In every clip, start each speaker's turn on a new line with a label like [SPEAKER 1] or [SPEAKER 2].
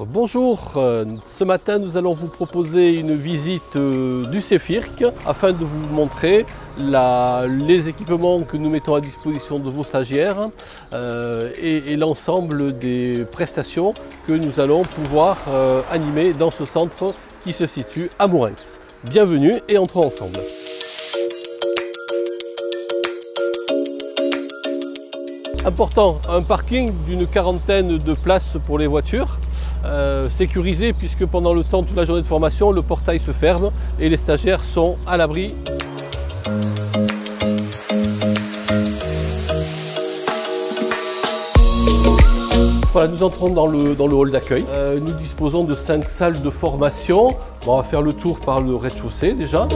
[SPEAKER 1] Bonjour, ce matin nous allons vous proposer une visite du CEFIRC afin de vous montrer les équipements que nous mettons à disposition de vos stagiaires et l'ensemble des prestations que nous allons pouvoir animer dans ce centre qui se situe à Mourenx. Bienvenue et entrons ensemble. Important, un parking d'une quarantaine de places pour les voitures. Sécurisé puisque pendant le temps, toute la journée de formation, le portail se ferme et les stagiaires sont à l'abri. Voilà, nous entrons dans le hall d'accueil. Nous disposons de 5 salles de formation. Bon, on va faire le tour par le rez-de-chaussée déjà.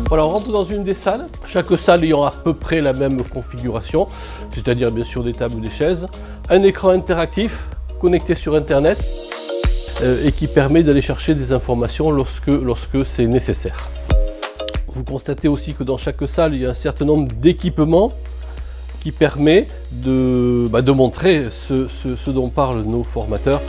[SPEAKER 1] Voilà, on rentre dans une des salles, chaque salle ayant à peu près la même configuration, c'est-à-dire bien sûr des tables ou des chaises, un écran interactif connecté sur Internet et qui permet d'aller chercher des informations lorsque c'est nécessaire. Vous constatez aussi que dans chaque salle, il y a un certain nombre d'équipements qui permet de montrer ce dont parlent nos formateurs.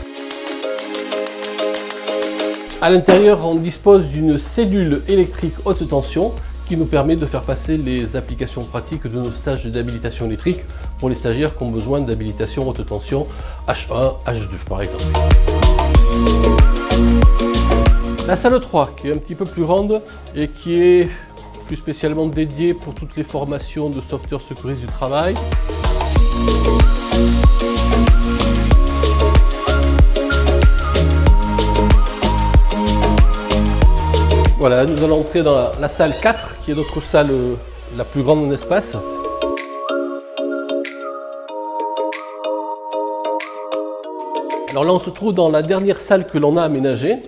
[SPEAKER 1] À l'intérieur, on dispose d'une cellule électrique haute tension qui nous permet de faire passer les applications pratiques de nos stages d'habilitation électrique pour les stagiaires qui ont besoin d'habilitation haute tension H1, H2 par exemple. La salle 3 qui est un petit peu plus grande et qui est plus spécialement dédiée pour toutes les formations de sauveteurs secouristes du travail. Voilà, nous allons entrer dans la salle 4, qui est notre salle la plus grande en espace. Alors là, on se trouve dans la dernière salle que l'on a aménagée,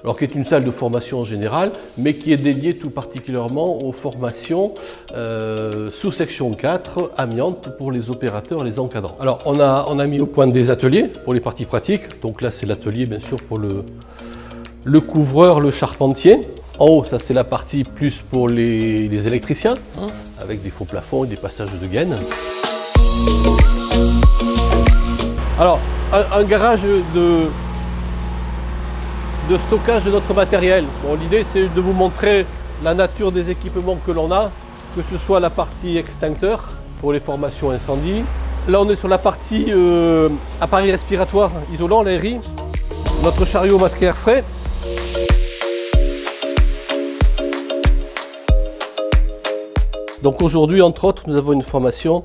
[SPEAKER 1] alors qui est une salle de formation en général, mais qui est dédiée tout particulièrement aux formations sous section 4, amiante, pour les opérateurs et les encadrants. Alors on a mis au point des ateliers pour les parties pratiques, donc là c'est l'atelier bien sûr pour le couvreur, le charpentier. En haut, ça c'est la partie plus pour les électriciens, avec des faux plafonds et des passages de gaines. Alors, un garage de stockage de notre matériel. Bon, l'idée c'est de vous montrer la nature des équipements que l'on a, que ce soit la partie extincteur pour les formations incendie. Là on est sur la partie appareil respiratoire isolant, l'ARI, notre chariot masque air frais. Donc aujourd'hui, entre autres, nous avons une formation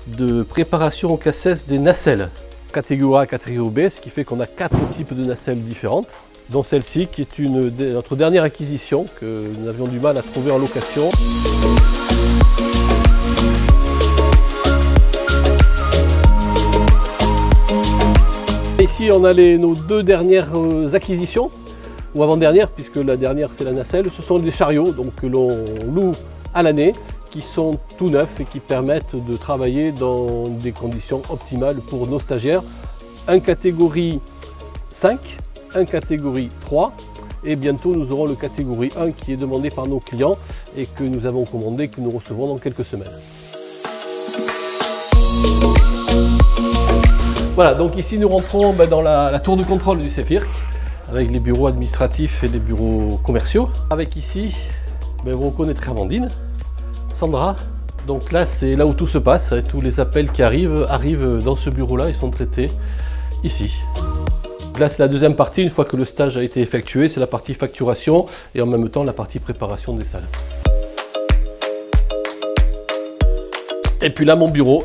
[SPEAKER 1] de préparation au cassesse des nacelles, catégorie A, catégorie B, ce qui fait qu'on a 4 types de nacelles différentes, dont celle-ci qui est notre dernière acquisition que nous avions du mal à trouver en location. Ici, on a nos 2 dernières acquisitions, ou avant-dernière, puisque la dernière c'est la nacelle. Ce sont des chariots donc, que l'on loue à l'année, qui sont tout neufs et qui permettent de travailler dans des conditions optimales pour nos stagiaires. Un catégorie 5, un catégorie 3 et bientôt nous aurons le catégorie 1 qui est demandé par nos clients et que nous avons commandé, que nous recevrons dans quelques semaines. Voilà, donc ici nous rentrons dans la tour de contrôle du CEFIRC avec les bureaux administratifs et les bureaux commerciaux. Avec ici, vous reconnaîtrez Amandine, Sandra, donc là c'est là où tout se passe, tous les appels qui arrivent dans ce bureau-là, ils sont traités ici. Là c'est la deuxième partie, une fois que le stage a été effectué, c'est la partie facturation et en même temps la partie préparation des salles. Et puis là mon bureau.